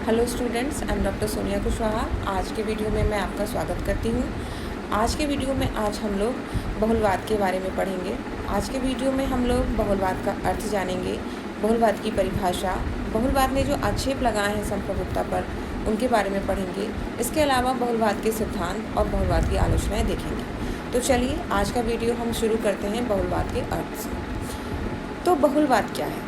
Hello students, I am doctor Sonia Kushwaha. आज के video में मैं आपका स्वागत करती हूँ। आज के वीडियो में आज हम लोग बहुलवाद के बारे में पढ़ेंगे। आज के वीडियो में हम लोग बहुलवाद का अर्थ जानेंगे, बहुलवाद की परिभाषा, बहुलवाद ने जो आक्षेप लगाए हैं संप्रभुता पर उनके बारे में पढ़ेंगे। इसके अलावा बहुलवाद के सिद्धांत और बहुलवाद की आलोचनाएँ देखेंगे। तो चलिए आज का वीडियो हम शुरू करते हैं बहुलवाद के अर्थ से। तो बहुलवाद क्या है?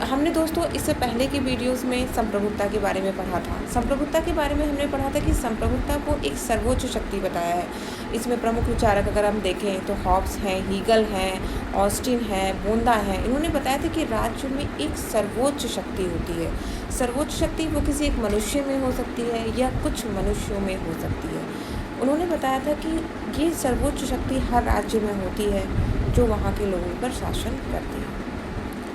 हमने दोस्तों इससे पहले की वीडियोस में संप्रभुता के बारे में पढ़ा था। संप्रभुता के बारे में हमने पढ़ा था कि संप्रभुता को एक सर्वोच्च शक्ति बताया है। इसमें प्रमुख विचारक अगर हम देखें तो हॉब्स हैं, हीगल हैं, ऑस्टिन हैं, बोंदा हैं। इन्होंने बताया था कि राज्य में एक सर्वोच्च शक्ति होती है। सर्वोच्च शक्ति वो किसी एक मनुष्य में हो सकती है या कुछ मनुष्यों में हो सकती है। उन्होंने बताया था कि ये सर्वोच्च शक्ति हर राज्य में होती है जो वहाँ के लोगों पर शासन करती है।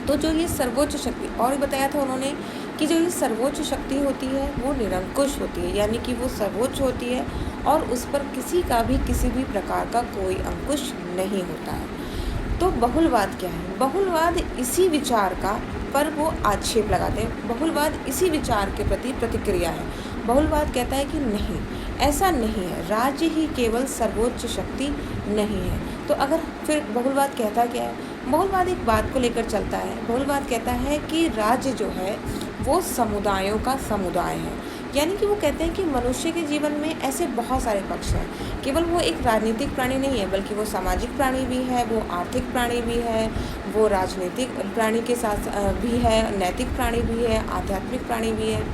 तो जो ये सर्वोच्च शक्ति, और बताया था उन्होंने कि जो ये सर्वोच्च शक्ति होती है वो निरंकुश होती है, यानी कि वो सर्वोच्च होती है और उस पर किसी का भी किसी भी प्रकार का कोई अंकुश नहीं होता है। तो बहुलवाद क्या है? बहुलवाद इसी विचार का पर वो आक्षेप लगाते हैं। बहुलवाद इसी विचार के प्रति प्रतिक्रिया है। बहुलवाद कहता है कि नहीं, ऐसा नहीं है, राज्य ही केवल सर्वोच्च शक्ति नहीं है। तो अगर फिर बहुलवाद कहता क्या है? बहुलवाद एक बात को लेकर चलता है। बहुलवाद कहता है कि राज्य जो है वो समुदायों का समुदाय है, यानी कि वो कहते हैं कि मनुष्य के जीवन में ऐसे बहुत सारे पक्ष हैं। केवल वो एक राजनीतिक प्राणी नहीं है, बल्कि वो सामाजिक प्राणी भी है, वो आर्थिक प्राणी भी है, वो राजनीतिक प्राणी के साथ भी है, नैतिक प्राणी भी है, आध्यात्मिक प्राणी भी है।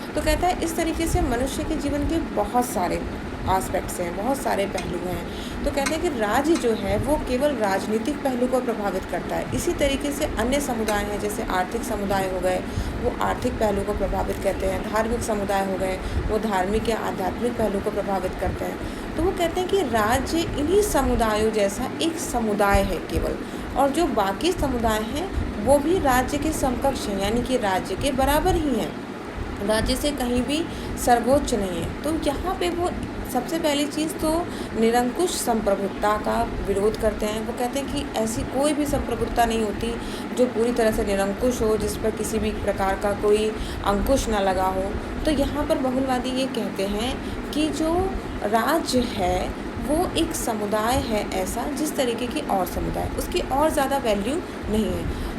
तो कहता है इस तरीके से मनुष्य के जीवन के बहुत सारे आस्पेक्ट्स हैं, बहुत सारे पहलू हैं। तो कहते हैं कि राज्य जो है वो केवल राजनीतिक पहलू को प्रभावित करता है। इसी तरीके से अन्य समुदाय हैं, जैसे आर्थिक समुदाय हो गए, वो आर्थिक पहलू को प्रभावित करते हैं। धार्मिक समुदाय हो गए, वो धार्मिक या आध्यात्मिक पहलू को प्रभावित करते हैं। तो वो कहते हैं कि राज्य इन्हीं समुदायों जैसा एक समुदाय है केवल, और जो बाकी समुदाय हैं वो भी राज्य के समकक्ष हैं, यानी कि राज्य के बराबर ही हैं, राज्य से कहीं भी सर्वोच्च नहीं है। तो यहाँ पे वो सबसे पहली चीज़ तो निरंकुश संप्रभुता का विरोध करते हैं। वो कहते हैं कि ऐसी कोई भी संप्रभुता नहीं होती जो पूरी तरह से निरंकुश हो, जिस पर किसी भी प्रकार का कोई अंकुश ना लगा हो। तो यहाँ पर बहुलवादी ये कहते हैं कि जो राज्य है वो एक समुदाय है ऐसा, जिस तरीके के और समुदाय, उसकी और ज़्यादा वैल्यू नहीं है।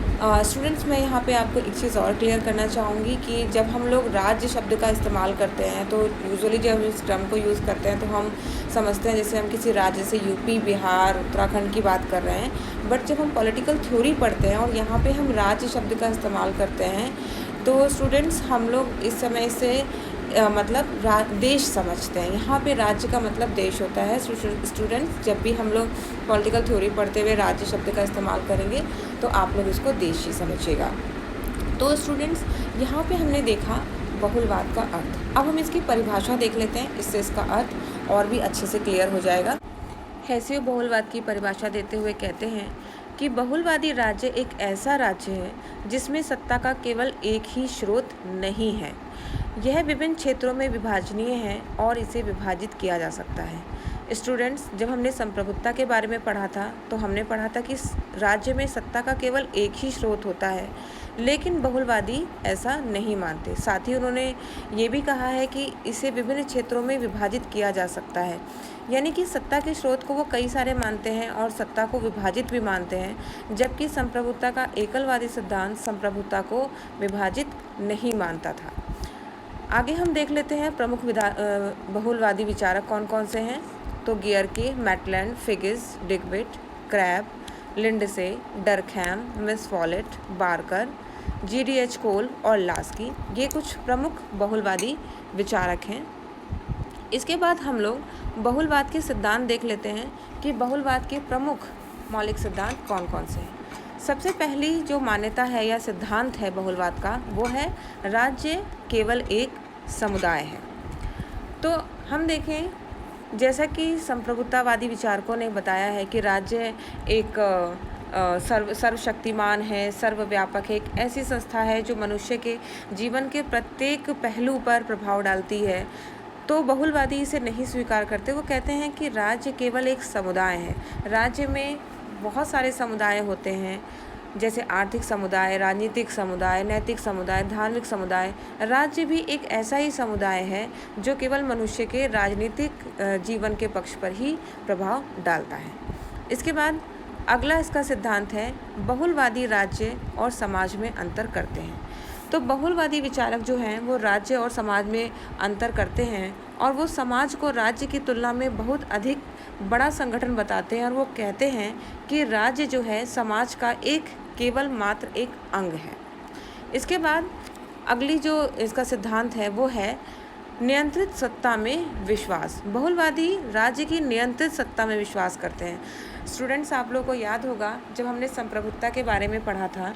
स्टूडेंट्स, मैं यहाँ पे आपको एक चीज़ और क्लियर करना चाहूँगी कि जब हम लोग राज्य शब्द का इस्तेमाल करते हैं तो यूजुअली जब हम इस टर्म को यूज़ करते हैं तो हम समझते हैं जैसे हम किसी राज्य से यूपी, बिहार, उत्तराखंड की बात कर रहे हैं। बट जब हम पॉलिटिकल थ्योरी पढ़ते हैं और यहाँ पे हम राज्य शब्द का इस्तेमाल करते हैं तो स्टूडेंट्स हम लोग इस समय से मतलब देश समझते हैं। यहाँ पे राज्य का मतलब देश होता है। स्टूडेंट्स, जब भी हम लोग पॉलिटिकल थ्योरी पढ़ते हुए राज्य शब्द का इस्तेमाल करेंगे तो आप लोग इसको देश ही समझिएगा। तो स्टूडेंट्स, यहाँ पे हमने देखा बहुलवाद का अर्थ। अब हम इसकी परिभाषा देख लेते हैं, इससे इसका अर्थ और भी अच्छे से क्लियर हो जाएगा। हेसियो बहुलवाद की परिभाषा देते हुए कहते हैं कि बहुलवादी राज्य एक ऐसा राज्य है जिसमें सत्ता का केवल एक ही स्रोत नहीं है। यह विभिन्न क्षेत्रों में विभाजनीय है और इसे विभाजित किया जा सकता है। स्टूडेंट्स, जब हमने संप्रभुता के बारे में पढ़ा था तो हमने पढ़ा था कि राज्य में सत्ता का केवल एक ही स्रोत होता है, लेकिन बहुलवादी ऐसा नहीं मानते। साथ ही उन्होंने ये भी कहा है कि इसे विभिन्न क्षेत्रों में विभाजित किया जा सकता है, यानी कि सत्ता के स्रोत को वो कई सारे मानते हैं और सत्ता को विभाजित भी मानते हैं, जबकि संप्रभुता का एकलवादी सिद्धांत संप्रभुता को विभाजित नहीं मानता था। आगे हम देख लेते हैं प्रमुख बहुलवादी विचारक कौन कौन से हैं। तो Gierke, Maitland, Figgis, Duguit, Krabbe, Lindsay, Durkheim, Miss Follett, Barker, GDH Cole और लास्की, ये कुछ प्रमुख बहुलवादी विचारक हैं। इसके बाद हम लोग बहुलवाद के सिद्धांत देख लेते हैं कि बहुलवाद के प्रमुख मौलिक सिद्धांत कौन कौन से हैं। सबसे पहली जो मान्यता है या सिद्धांत है बहुलवाद का, वो है राज्य केवल एक समुदाय है। तो हम देखें, जैसा कि संप्रभुतावादी विचारकों ने बताया है कि राज्य एक सर्वशक्तिमान है, सर्वव्यापक है, एक ऐसी संस्था है जो मनुष्य के जीवन के प्रत्येक पहलू पर प्रभाव डालती है। तो बहुलवादी इसे नहीं स्वीकार करते। वो कहते हैं कि राज्य केवल एक समुदाय है। राज्य में बहुत सारे समुदाय होते हैं जैसे आर्थिक समुदाय, राजनीतिक समुदाय, नैतिक समुदाय, धार्मिक समुदाय। राज्य भी एक ऐसा ही समुदाय है जो केवल मनुष्य के राजनीतिक जीवन के पक्ष पर ही प्रभाव डालता है। इसके बाद अगला इसका सिद्धांत है बहुलवादी राज्य और समाज में अंतर करते हैं। तो बहुलवादी विचारक जो हैं वो राज्य और समाज में अंतर करते हैं और वो समाज को राज्य की तुलना में बहुत अधिक बड़ा संगठन बताते हैं और वो कहते हैं कि राज्य जो है समाज का केवल मात्र एक अंग है। इसके बाद अगली जो इसका सिद्धांत है वो है नियंत्रित सत्ता में विश्वास। बहुलवादी राज्य की नियंत्रित सत्ता में विश्वास करते हैं। स्टूडेंट्स, आप लोगों को याद होगा जब हमने संप्रभुता के बारे में पढ़ा था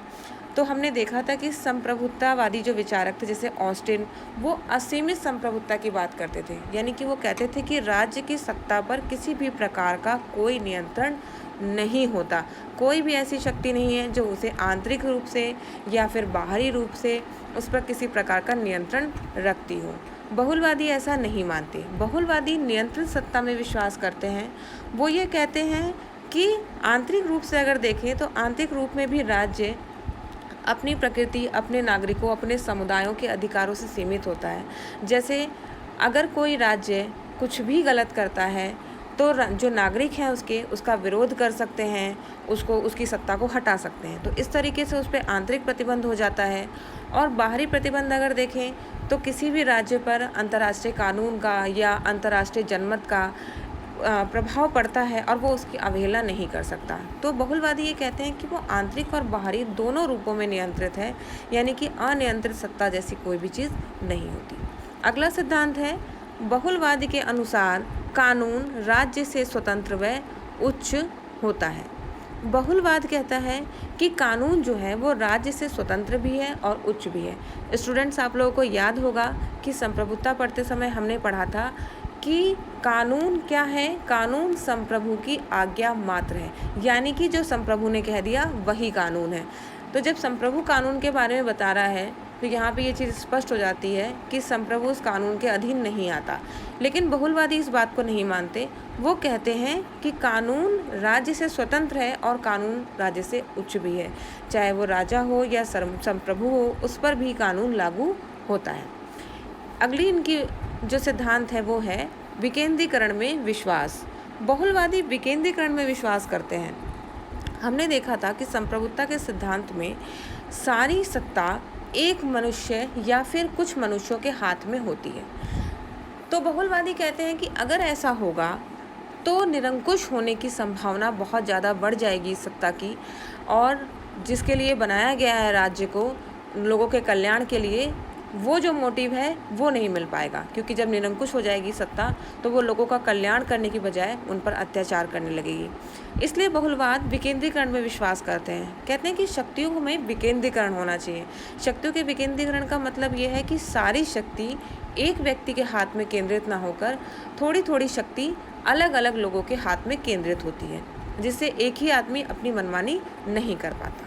तो हमने देखा था कि संप्रभुतावादी जो विचारक थे जैसे ऑस्टिन, वो असीमित संप्रभुता की बात करते थे। यानी कि वो कहते थे कि राज्य की सत्ता पर किसी भी प्रकार का कोई नियंत्रण नहीं होता। कोई भी ऐसी शक्ति नहीं है जो उसे आंतरिक रूप से या फिर बाहरी रूप से उस पर किसी प्रकार का नियंत्रण रखती हो। बहुलवादी ऐसा नहीं मानते। बहुलवादी नियंत्रित सत्ता में विश्वास करते हैं। वो ये कहते हैं कि आंतरिक रूप से अगर देखें तो आंतरिक रूप में भी राज्य अपनी प्रकृति, अपने नागरिकों, अपने समुदायों के अधिकारों से सीमित होता है। जैसे अगर कोई राज्य कुछ भी गलत करता है तो जो नागरिक हैं उसका विरोध कर सकते हैं, उसकी सत्ता को हटा सकते हैं। तो इस तरीके से उस पर आंतरिक प्रतिबंध हो जाता है। और बाहरी प्रतिबंध अगर देखें तो किसी भी राज्य पर अंतर्राष्ट्रीय कानून का या अंतर्राष्ट्रीय जनमत का प्रभाव पड़ता है और वो उसकी अवहेलना नहीं कर सकता। तो बहुलवादी ये कहते हैं कि वो आंतरिक और बाहरी दोनों रूपों में नियंत्रित है, यानी कि अनियंत्रित सत्ता जैसी कोई भी चीज़ नहीं होती। अगला सिद्धांत है बहुलवादी के अनुसार कानून राज्य से स्वतंत्र व उच्च होता है। बहुलवाद कहता है कि कानून जो है वो राज्य से स्वतंत्र भी है और उच्च भी है। स्टूडेंट्स, आप लोगों को याद होगा कि संप्रभुता पढ़ते समय हमने पढ़ा था कि कानून क्या है? कानून संप्रभु की आज्ञा मात्र है, यानी कि जो संप्रभु ने कह दिया वही कानून है। तो जब संप्रभु कानून के बारे में बता रहा है तो यहाँ पे ये चीज़ स्पष्ट हो जाती है कि संप्रभु उस कानून के अधीन नहीं आता। लेकिन बहुलवादी इस बात को नहीं मानते। वो कहते हैं कि कानून राज्य से स्वतंत्र है और कानून राज्य से उच्च भी है। चाहे वो राजा हो या संप्रभु हो, उस पर भी कानून लागू होता है। अगली इनकी जो सिद्धांत है वो है विकेंद्रीकरण में विश्वास। बहुलवादी विकेंद्रीकरण में विश्वास करते हैं। हमने देखा था कि संप्रभुता के सिद्धांत में सारी सत्ता एक मनुष्य या फिर कुछ मनुष्यों के हाथ में होती है। तो बहुलवादी कहते हैं कि अगर ऐसा होगा तो निरंकुश होने की संभावना बहुत ज़्यादा बढ़ जाएगी सत्ता की, और जिसके लिए बनाया गया है राज्य को लोगों के कल्याण के लिए, वो जो मोटिव है वो नहीं मिल पाएगा। क्योंकि जब निरंकुश हो जाएगी सत्ता तो वो लोगों का कल्याण करने की बजाय उन पर अत्याचार करने लगेगी। इसलिए बहुलवाद विकेंद्रीकरण में विश्वास करते हैं। कहते हैं कि शक्तियों में विकेंद्रीकरण होना चाहिए। शक्तियों के विकेंद्रीकरण का मतलब ये है कि सारी शक्ति एक व्यक्ति के हाथ में केंद्रित ना होकर थोड़ी थोड़ी शक्ति अलग अलग लोगों के हाथ में केंद्रित होती है, जिससे एक ही आदमी अपनी मनमानी नहीं कर पाता।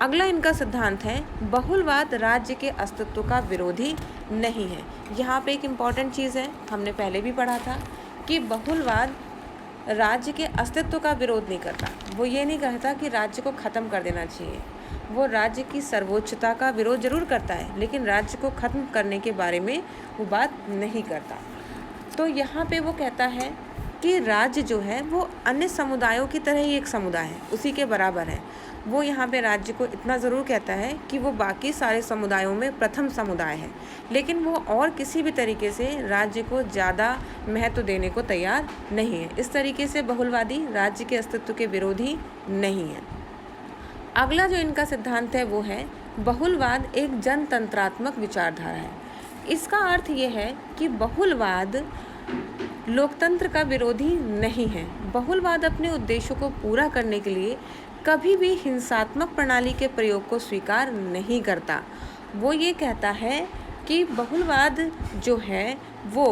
अगला इनका सिद्धांत है बहुलवाद राज्य के अस्तित्व का विरोधी नहीं है। यहाँ पे एक इम्पॉर्टेंट चीज़ है, हमने पहले भी पढ़ा था कि बहुलवाद राज्य के अस्तित्व का विरोध नहीं करता। वो ये नहीं कहता कि राज्य को ख़त्म कर देना चाहिए। वो राज्य की सर्वोच्चता का विरोध जरूर करता है, लेकिन राज्य को ख़त्म करने के बारे में वो बात नहीं करता। तो यहाँ पे वो कहता है कि राज्य जो है वो अन्य समुदायों की तरह ही एक समुदाय है, उसी के बराबर है। वो यहाँ पे राज्य को इतना ज़रूर कहता है कि वो बाकी सारे समुदायों में प्रथम समुदाय है, लेकिन वो और किसी भी तरीके से राज्य को ज़्यादा महत्व देने को तैयार नहीं है। इस तरीके से बहुलवादी राज्य के अस्तित्व के विरोधी नहीं है। अगला जो इनका सिद्धांत है वो है बहुलवाद एक जनतंत्रात्मक विचारधारा है। इसका अर्थ ये है कि बहुलवाद लोकतंत्र का विरोधी नहीं है। बहुलवाद अपने उद्देश्यों को पूरा करने के लिए कभी भी हिंसात्मक प्रणाली के प्रयोग को स्वीकार नहीं करता। वो ये कहता है कि बहुलवाद जो है वो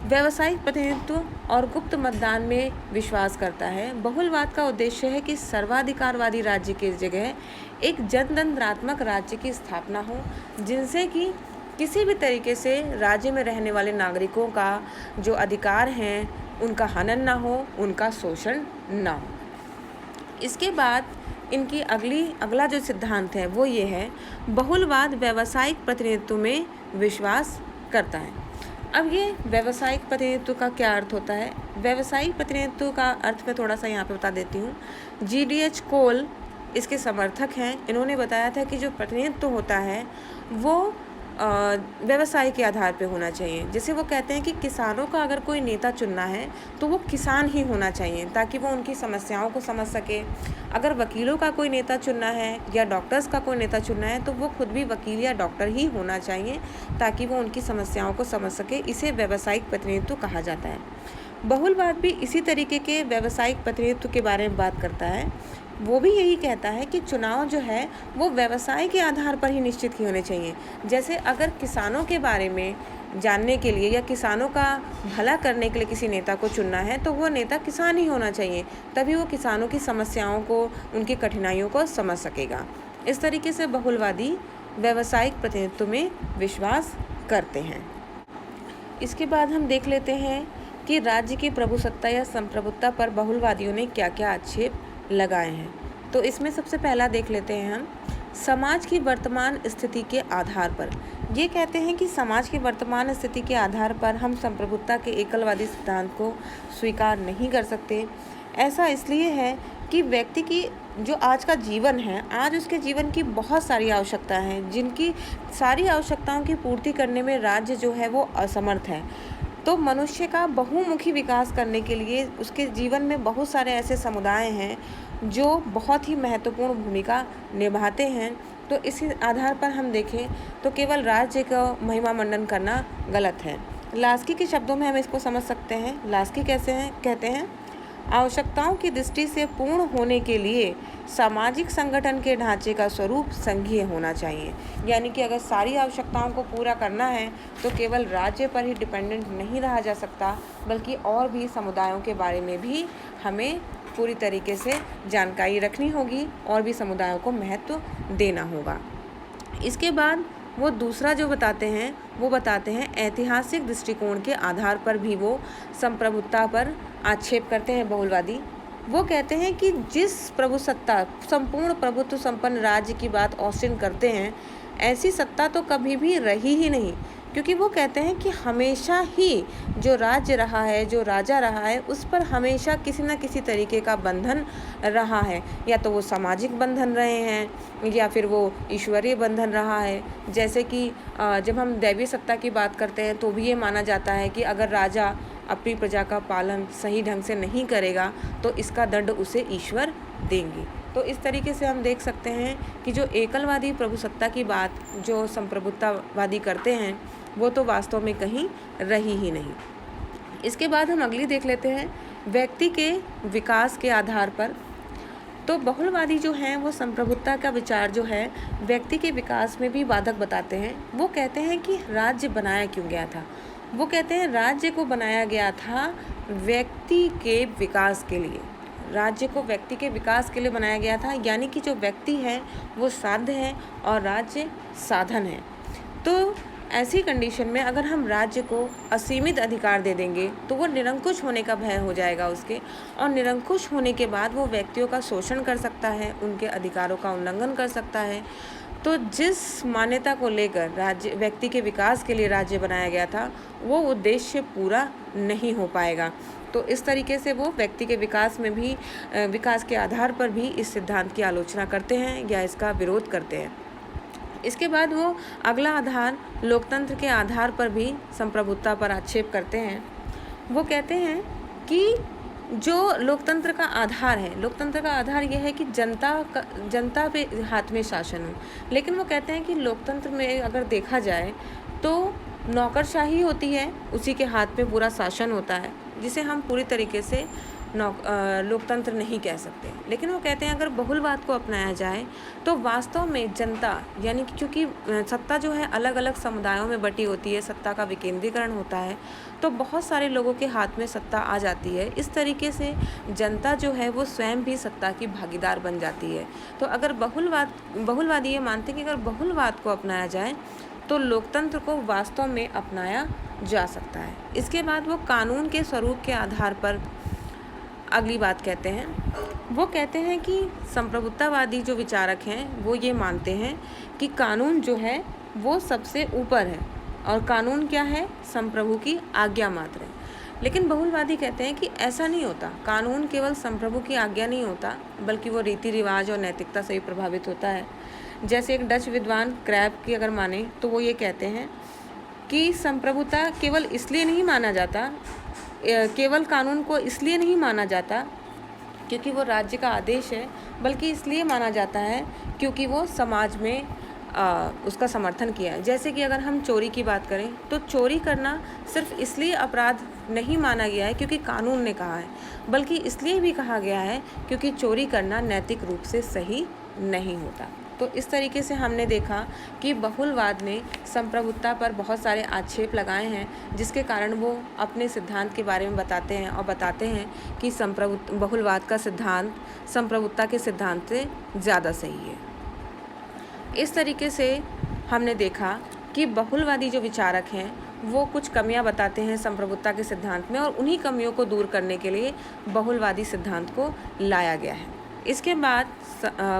व्यावसायिक प्रतिनिधित्व और गुप्त मतदान में विश्वास करता है। बहुलवाद का उद्देश्य है कि सर्वाधिकारवादी राज्य की जगह एक जनतंत्रात्मक राज्य की स्थापना हो, जिनसे कि किसी भी तरीके से राज्य में रहने वाले नागरिकों का जो अधिकार हैं उनका हनन ना हो, उनका शोषण ना हो। इसके बाद इनकी अगला जो सिद्धांत है वो ये है, बहुलवाद व्यावसायिक प्रतिनिधित्व में विश्वास करता है। अब ये व्यावसायिक प्रतिनिधित्व का क्या अर्थ होता है? व्यावसायिक प्रतिनिधित्व का अर्थ मैं थोड़ा सा यहाँ पे बता देती हूँ। GDH कोल इसके समर्थक हैं। इन्होंने बताया था कि जो प्रतिनिधित्व होता है वो व्यवसाय के आधार पे होना चाहिए। जैसे वो कहते हैं कि किसानों का अगर कोई नेता चुनना है तो वो किसान ही होना चाहिए ताकि वो उनकी समस्याओं को समझ सके। अगर वकीलों का कोई नेता चुनना है या डॉक्टर्स का कोई नेता चुनना है तो वो खुद भी वकील या डॉक्टर ही होना चाहिए ताकि वो उनकी समस्याओं को समझ सके। इसे व्यावसायिक प्रतिनिधित्व कहा जाता है। बहुलवाद भी इसी तरीके के व्यावसायिक प्रतिनिधित्व के बारे में बात करता है। वो भी यही कहता है कि चुनाव जो है वो व्यवसाय के आधार पर ही निश्चित ही होने चाहिए। जैसे अगर किसानों के बारे में जानने के लिए या किसानों का भला करने के लिए किसी नेता को चुनना है तो वो नेता किसान ही होना चाहिए, तभी वो किसानों की समस्याओं को, उनकी कठिनाइयों को समझ सकेगा। इस तरीके से बहुलवादी व्यावसायिक प्रतिनिधित्व में विश्वास करते हैं। इसके बाद हम देख लेते हैं कि राज्य की प्रभुसत्ता या संप्रभुत्ता पर बहुलवादियों ने क्या क्या आक्षेप लगाए हैं। तो इसमें सबसे पहला देख लेते हैं हम, समाज की वर्तमान स्थिति के आधार पर। ये कहते हैं कि समाज की वर्तमान स्थिति के आधार पर हम संप्रभुत्ता के एकलवादी सिद्धांत को स्वीकार नहीं कर सकते। ऐसा इसलिए है कि व्यक्ति की जो आज का जीवन है, आज उसके जीवन की बहुत सारी आवश्यकताएं हैं जिनकी सारी आवश्यकताओं की पूर्ति करने में राज्य जो है वो असमर्थ है। तो मनुष्य का बहुमुखी विकास करने के लिए उसके जीवन में बहुत सारे ऐसे समुदाय हैं जो बहुत ही महत्वपूर्ण भूमिका निभाते हैं। तो इसी आधार पर हम देखें तो केवल राज्य का महिमा मंडन करना गलत है। लास्की के शब्दों में हम इसको समझ सकते हैं। लास्की कहते हैं, आवश्यकताओं की दृष्टि से पूर्ण होने के लिए सामाजिक संगठन के ढांचे का स्वरूप संघीय होना चाहिए। यानी कि अगर सारी आवश्यकताओं को पूरा करना है तो केवल राज्य पर ही डिपेंडेंट नहीं रहा जा सकता, बल्कि और भी समुदायों के बारे में भी हमें पूरी तरीके से जानकारी रखनी होगी और भी समुदायों को महत्व देना होगा। इसके बाद वो दूसरा जो बताते हैं ऐतिहासिक दृष्टिकोण के आधार पर भी वो संप्रभुत्ता पर आक्षेप करते हैं बहुलवादी। वो कहते हैं कि जिस प्रभुसत्ता, संपूर्ण प्रभुत्व संपन्न राज्य की बात ऑस्टिन करते हैं, ऐसी सत्ता तो कभी भी रही ही नहीं, क्योंकि वो कहते हैं कि हमेशा ही जो राज्य रहा है, जो राजा रहा है, उस पर हमेशा किसी न किसी तरीके का बंधन रहा है। या तो वो सामाजिक बंधन रहे हैं या फिर वो ईश्वरीय बंधन रहा है। जैसे कि जब हम दैवीय सत्ता की बात करते हैं तो भी ये माना जाता है कि अगर राजा अपनी प्रजा का पालन सही ढंग से नहीं करेगा तो इसका दंड उसे ईश्वर देंगे। तो इस तरीके से हम देख सकते हैं कि जो एकलवादी प्रभुसत्ता की बात जो संप्रभुत्तावादी करते हैं वो तो वास्तव में कहीं रही ही नहीं। इसके बाद हम अगली देख लेते हैं, व्यक्ति के विकास के आधार पर। तो बहुलवादी जो हैं वो संप्रभुत्ता का विचार जो है व्यक्ति के विकास में भी बाधक बताते हैं। वो कहते हैं कि राज्य बनाया क्यों गया था। वो कहते हैं राज्य को बनाया गया था व्यक्ति के विकास के लिए। राज्य को व्यक्ति के विकास के लिए बनाया गया था, यानी कि जो व्यक्ति है वो साध्य है और राज्य साधन है। तो ऐसी कंडीशन में अगर हम राज्य को असीमित अधिकार दे देंगे तो वो निरंकुश होने का भय हो जाएगा उसके, और निरंकुश होने के बाद वो व्यक्तियों का शोषण कर सकता है, उनके अधिकारों का उल्लंघन कर सकता है। तो जिस मान्यता को लेकर राज्य व्यक्ति के विकास के लिए राज्य बनाया गया था वो उद्देश्य पूरा नहीं हो पाएगा। तो इस तरीके से वो व्यक्ति के विकास में भी विकास के आधार पर भी इस सिद्धांत की आलोचना करते हैं या इसका विरोध करते हैं। इसके बाद वो अगला आधार लोकतंत्र के आधार पर भी संप्रभुत्ता पर आक्षेप करते हैं। वो कहते हैं कि जो लोकतंत्र का आधार है, लोकतंत्र का आधार यह है कि जनता पे हाथ में शासन हो। लेकिन वो कहते हैं कि लोकतंत्र में अगर देखा जाए तो नौकरशाही होती है, उसी के हाथ में पूरा शासन होता है, जिसे हम पूरी तरीके से लोकतंत्र नहीं कह सकते। लेकिन वो कहते हैं अगर बहुलवाद को अपनाया जाए तो वास्तव में जनता, यानी कि क्योंकि सत्ता जो है अलग अलग समुदायों में बटी होती है, सत्ता का विकेंद्रीकरण होता है, तो बहुत सारे लोगों के हाथ में सत्ता आ जाती है। इस तरीके से जनता जो है वो स्वयं भी सत्ता की भागीदार बन जाती है। तो अगर बहुलवादी ये मानते हैं कि अगर बहुलवाद को अपनाया जाए तो लोकतंत्र को वास्तव में अपनाया जा सकता है। इसके बाद वो कानून के स्वरूप के आधार पर अगली बात कहते हैं, वो कहते हैं कि संप्रभुतावादी जो विचारक हैं वो ये मानते हैं कि कानून जो है वो सबसे ऊपर है और कानून क्या है, संप्रभु की आज्ञा मात्र है। लेकिन बहुलवादी कहते हैं कि ऐसा नहीं होता, कानून केवल संप्रभु की आज्ञा नहीं होता बल्कि वो रीति रिवाज और नैतिकता से भी प्रभावित होता है। जैसे एक डच विद्वान क्रैब की अगर माने तो वो ये कहते हैं कि संप्रभुता केवल इसलिए नहीं माना जाता, केवल कानून को इसलिए नहीं माना जाता क्योंकि वो राज्य का आदेश है, बल्कि इसलिए माना जाता है क्योंकि वो समाज में उसका समर्थन किया है। जैसे कि अगर हम चोरी की बात करें तो चोरी करना सिर्फ इसलिए अपराध नहीं माना गया है क्योंकि कानून ने कहा है, बल्कि इसलिए भी कहा गया है क्योंकि चोरी करना नैतिक रूप से सही नहीं होता। तो इस तरीके से हमने देखा कि बहुलवाद ने संप्रभुता पर बहुत सारे आक्षेप लगाए हैं, जिसके कारण वो अपने सिद्धांत के बारे में बताते हैं और बताते हैं कि बहुलवाद का सिद्धांत संप्रभुता के सिद्धांत से ज़्यादा सही है। इस तरीके से हमने देखा कि बहुलवादी जो विचारक हैं वो कुछ कमियां बताते हैं संप्रभुता के सिद्धांत में, और उन्हीं कमियों को दूर करने के लिए बहुलवादी सिद्धांत को लाया गया है। इसके बाद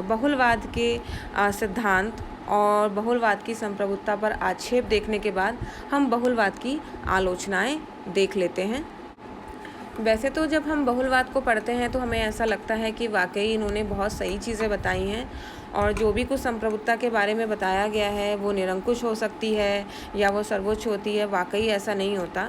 बहुलवाद के सिद्धांत और बहुलवाद की संप्रभुता पर आक्षेप देखने के बाद हम बहुलवाद की आलोचनाएं देख लेते हैं। वैसे तो जब हम बहुलवाद को पढ़ते हैं तो हमें ऐसा लगता है कि वाकई इन्होंने बहुत सही चीज़ें बताई हैं और जो भी कुछ संप्रभुता के बारे में बताया गया है वो निरंकुश हो सकती है या वो सर्वोच्च होती है। वाकई ऐसा नहीं होता।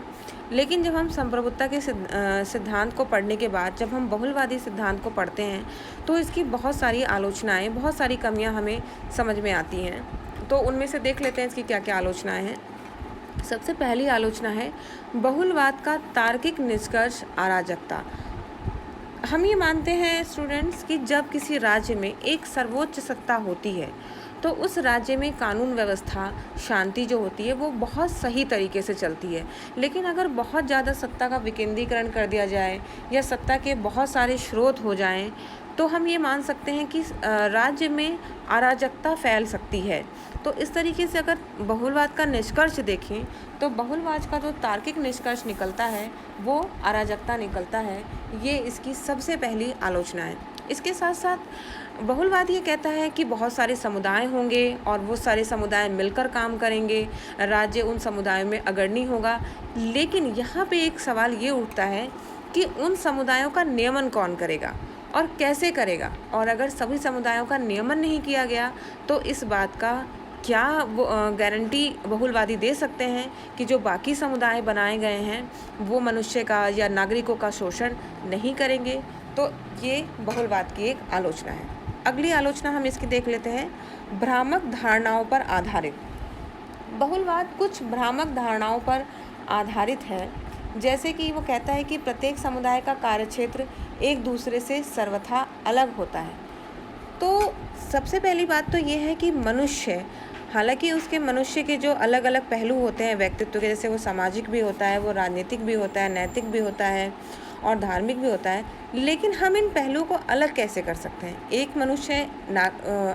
लेकिन जब हम संप्रभुता के सिद्धांत को पढ़ने के बाद जब हम बहुलवादी सिद्धांत को पढ़ते हैं तो इसकी बहुत सारी आलोचनाएं, बहुत सारी कमियां हमें समझ में आती हैं। तो उनमें से देख लेते हैं इसकी क्या क्या आलोचनाएं हैं। सबसे पहली आलोचना है बहुलवाद का तार्किक निष्कर्ष अराजकता। हम ये मानते हैं स्टूडेंट्स कि जब किसी राज्य में एक सर्वोच्च सत्ता होती है तो उस राज्य में कानून व्यवस्था, शांति जो होती है वो बहुत सही तरीके से चलती है। लेकिन अगर बहुत ज़्यादा सत्ता का विकेंद्रीकरण कर दिया जाए या सत्ता के बहुत सारे स्रोत हो जाएं तो हम ये मान सकते हैं कि राज्य में अराजकता फैल सकती है। तो इस तरीके से अगर बहुलवाद का निष्कर्ष देखें तो बहुलवाद का जो तार्किक निष्कर्ष निकलता है वो अराजकता निकलता है। ये इसकी सबसे पहली आलोचना है। इसके साथ साथ बहुलवाद ये कहता है कि बहुत सारे समुदाय होंगे और वो सारे समुदाय मिलकर काम करेंगे, राज्य उन समुदायों में अग्रणी होगा। लेकिन यहाँ पे एक सवाल ये उठता है कि उन समुदायों का नियमन कौन करेगा और कैसे करेगा, और अगर सभी समुदायों का नियमन नहीं किया गया तो इस बात का क्या वो गारंटी बहुलवादी दे सकते हैं कि जो बाकी समुदाय बनाए गए हैं वो मनुष्य का या नागरिकों का शोषण नहीं करेंगे। तो ये बहुलवाद की एक आलोचना है। अगली आलोचना हम इसकी देख लेते हैं, भ्रामक धारणाओं पर आधारित। बहुलवाद कुछ भ्रामक धारणाओं पर आधारित है। जैसे कि वो कहता है कि प्रत्येक समुदाय का कार्यक्षेत्र एक दूसरे से सर्वथा अलग होता है। तो सबसे पहली बात तो ये है कि मनुष्य, हालांकि उसके मनुष्य के जो अलग अलग पहलू होते हैं व्यक्तित्व के, जैसे वो सामाजिक भी होता है, वो राजनीतिक भी होता है, नैतिक भी होता है और धार्मिक भी होता है, लेकिन हम इन पहलुओं को अलग कैसे कर सकते हैं। एक मनुष्य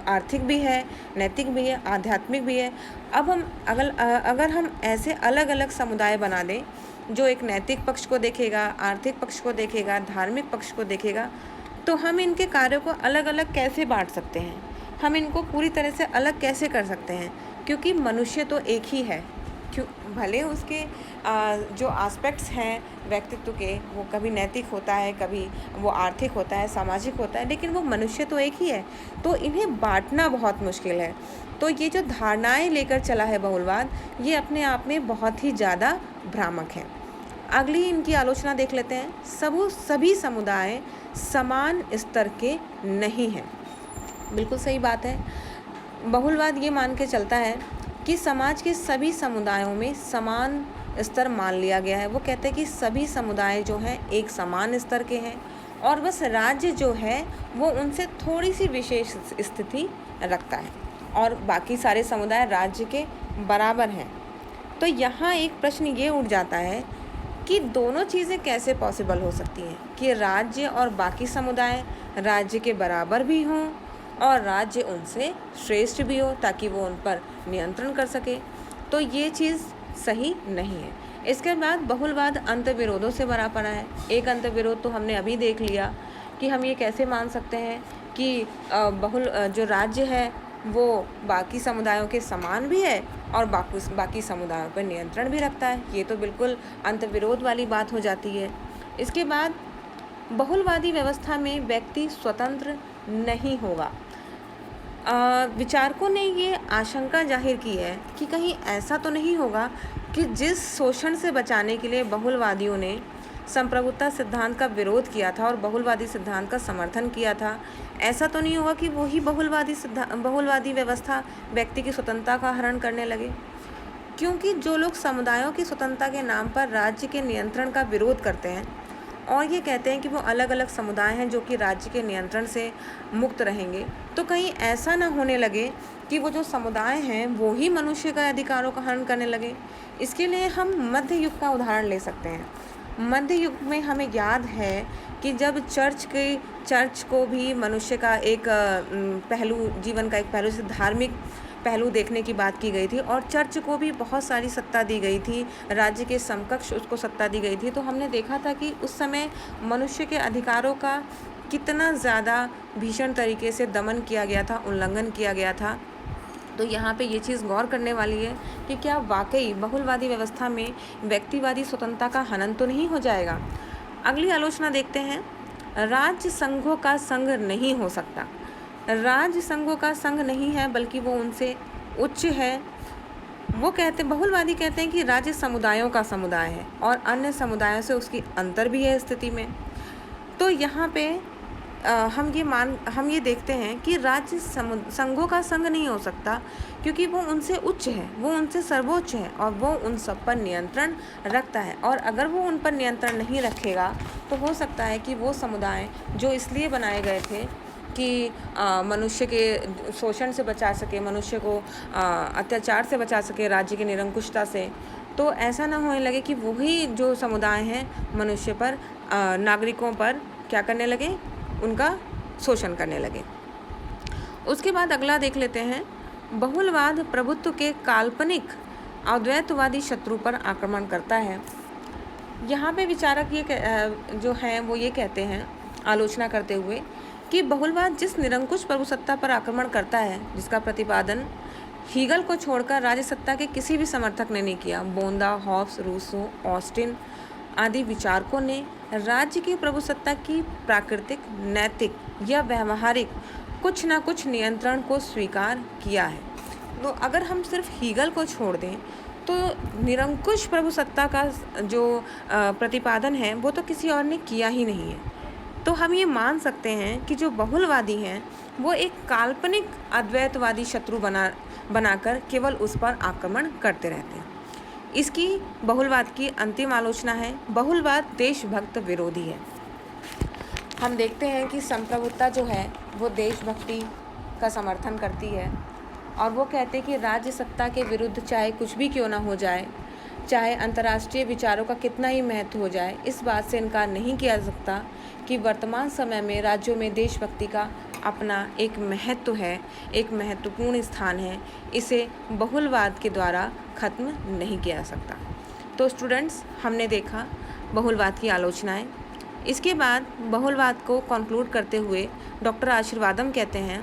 आर्थिक भी है, नैतिक भी है, आध्यात्मिक भी है। अब हम अगर हम ऐसे अलग अलग समुदाय बना दें जो एक नैतिक पक्ष को देखेगा, आर्थिक पक्ष को देखेगा, धार्मिक पक्ष को देखेगा, तो हम इनके कार्यों को अलग अलग कैसे बांट सकते हैं, हम इनको पूरी तरह से अलग कैसे कर सकते हैं। क्योंकि मनुष्य तो एक ही है, भले उसके जो एस्पेक्ट्स हैं व्यक्तित्व के वो कभी नैतिक होता है, कभी वो आर्थिक होता है, सामाजिक होता है, लेकिन वो मनुष्य तो एक ही है। तो इन्हें बांटना बहुत मुश्किल है। तो ये जो धारणाएं लेकर चला है बहुलवाद, ये अपने आप में बहुत ही ज़्यादा भ्रामक है। अगली इनकी आलोचना देख लेते हैं, सभी समुदाय समान स्तर के नहीं हैं। बिल्कुल सही बात है। बहुलवाद ये मान के चलता है कि समाज के सभी समुदायों में समान स्तर मान लिया गया है। वो कहते हैं कि सभी समुदाय जो हैं एक समान स्तर के हैं और बस राज्य जो है वो उनसे थोड़ी सी विशेष स्थिति रखता है और बाकी सारे समुदाय राज्य के बराबर हैं। तो यहाँ एक प्रश्न ये उठ जाता है कि दोनों चीज़ें कैसे पॉसिबल हो सकती हैं कि राज्य और बाकी समुदाय राज्य के बराबर भी हों और राज्य उनसे श्रेष्ठ भी हो ताकि वो उन पर नियंत्रण कर सके। तो ये चीज़ सही नहीं है। इसके बाद बहुलवाद अंतर्विरोधों से भरा पड़ा है। एक अंतर्विरोध तो हमने अभी देख लिया कि हम ये कैसे मान सकते हैं कि जो राज्य है वो बाकी समुदायों के समान भी है और बाकी समुदायों पर नियंत्रण भी रखता है। ये तो बिल्कुल अंतर्विरोध वाली बात हो जाती है। इसके बाद बहुलवादी व्यवस्था में व्यक्ति स्वतंत्र नहीं होगा। विचारकों ने ये आशंका जाहिर की है कि कहीं ऐसा तो नहीं होगा कि जिस शोषण से बचाने के लिए बहुलवादियों ने संप्रभुता सिद्धांत का विरोध किया था और बहुलवादी सिद्धांत का समर्थन किया था, ऐसा तो नहीं होगा कि वही बहुलवादी व्यवस्था व्यक्ति की स्वतंत्रता का हरण करने लगे। क्योंकि जो लोग समुदायों की स्वतंत्रता के नाम पर राज्य के नियंत्रण का विरोध करते हैं और ये कहते हैं कि वो अलग अलग समुदाय हैं जो कि राज्य के नियंत्रण से मुक्त रहेंगे, तो कहीं ऐसा ना होने लगे कि वो जो समुदाय हैं वो ही मनुष्य का अधिकारों का हनन करने लगे। इसके लिए हम मध्य युग का उदाहरण ले सकते हैं। मध्य युग में हमें याद है कि जब चर्च को भी मनुष्य का एक जीवन का एक पहलू से धार्मिक पहलू देखने की बात की गई थी और चर्च को भी बहुत सारी सत्ता दी गई थी, राज्य के समकक्ष उसको सत्ता दी गई थी। तो हमने देखा था कि उस समय मनुष्य के अधिकारों का कितना ज़्यादा भीषण तरीके से दमन किया गया था, उल्लंघन किया गया था। तो यहाँ पे ये चीज़ गौर करने वाली है कि क्या वाकई बहुलवादी व्यवस्था में व्यक्तिवादी स्वतंत्रता का हनन तो नहीं हो जाएगा। अगली आलोचना देखते हैं। राज्य संघों का संघ नहीं हो सकता। राज्य संघों का संघ नहीं है बल्कि वो उनसे उच्च है। बहुलवादी कहते हैं कि राज्य समुदायों का समुदाय है और अन्य समुदायों से उसकी अंतर भी है स्थिति में। तो यहाँ पे हम ये देखते हैं कि राज्य संघों का संघ नहीं हो सकता क्योंकि वो उनसे उच्च है, वो उनसे सर्वोच्च है और वो उन सब पर नियंत्रण रखता है। और अगर वो उन पर नियंत्रण नहीं रखेगा तो हो सकता है कि वो समुदाय जो इसलिए बनाए गए थे कि मनुष्य के शोषण से बचा सके, मनुष्य को अत्याचार से बचा सके, राज्य की निरंकुशता से, तो ऐसा ना होने लगे कि वही जो समुदाय हैं मनुष्य पर, नागरिकों पर क्या करने लगे, उनका शोषण करने लगे। उसके बाद अगला देख लेते हैं। बहुलवाद प्रभुत्व के काल्पनिक अद्वैतवादी शत्रु पर आक्रमण करता है। यहाँ पे विचारक जो हैं वो ये कहते हैं, आलोचना करते हुए, कि बहुलवाद जिस निरंकुश प्रभुसत्ता पर आक्रमण करता है, जिसका प्रतिपादन हीगल को छोड़कर राज्य सत्ता के किसी भी समर्थक ने नहीं किया, बोंदा, हॉब्स, रूसो, ऑस्टिन आदि विचारकों ने राज्य की प्रभुसत्ता की प्राकृतिक, नैतिक या व्यवहारिक कुछ ना कुछ नियंत्रण को स्वीकार किया है। तो अगर हम सिर्फ हीगल को छोड़ दें तो निरंकुश प्रभुसत्ता का जो प्रतिपादन है वो तो किसी और ने किया ही नहीं है। तो हम ये मान सकते हैं कि जो बहुलवादी हैं वो एक काल्पनिक अद्वैतवादी शत्रु बनाकर केवल उस पर आक्रमण करते रहते हैं। इसकी बहुलवाद की अंतिम आलोचना है, बहुलवाद देशभक्त विरोधी है। हम देखते हैं कि संप्रभुता जो है वो देशभक्ति का समर्थन करती है और वो कहते हैं कि राज्य सत्ता के विरुद्ध चाहे कुछ भी क्यों ना हो जाए, चाहे अंतर्राष्ट्रीय विचारों का कितना ही महत्व हो जाए, इस बात से इनकार नहीं किया जा सकता कि वर्तमान समय में राज्यों में देशभक्ति का अपना एक महत्व है, एक महत्वपूर्ण स्थान है। इसे बहुलवाद के द्वारा ख़त्म नहीं किया जा सकता। तो स्टूडेंट्स, हमने देखा बहुलवाद की आलोचनाएं। इसके बाद बहुलवाद को कंक्लूड करते हुए डॉक्टर आशीर्वादम कहते हैं,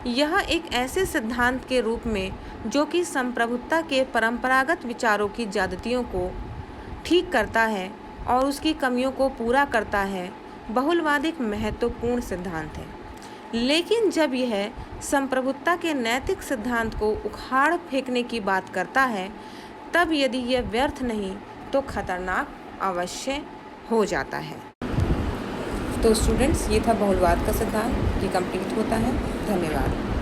यह एक ऐसे सिद्धांत के रूप में जो कि संप्रभुता के परंपरागत विचारों की ज्यादतियों को ठीक करता है और उसकी कमियों को पूरा करता है, बहुलवाद एक महत्वपूर्ण सिद्धांत है। लेकिन जब यह संप्रभुता के नैतिक सिद्धांत को उखाड़ फेंकने की बात करता है, तब यदि यह व्यर्थ नहीं तो खतरनाक अवश्य हो जाता है। तो स्टूडेंट्स, ये था बहुलवाद का सिद्धांत, ये कंप्लीट होता है। धन्यवाद।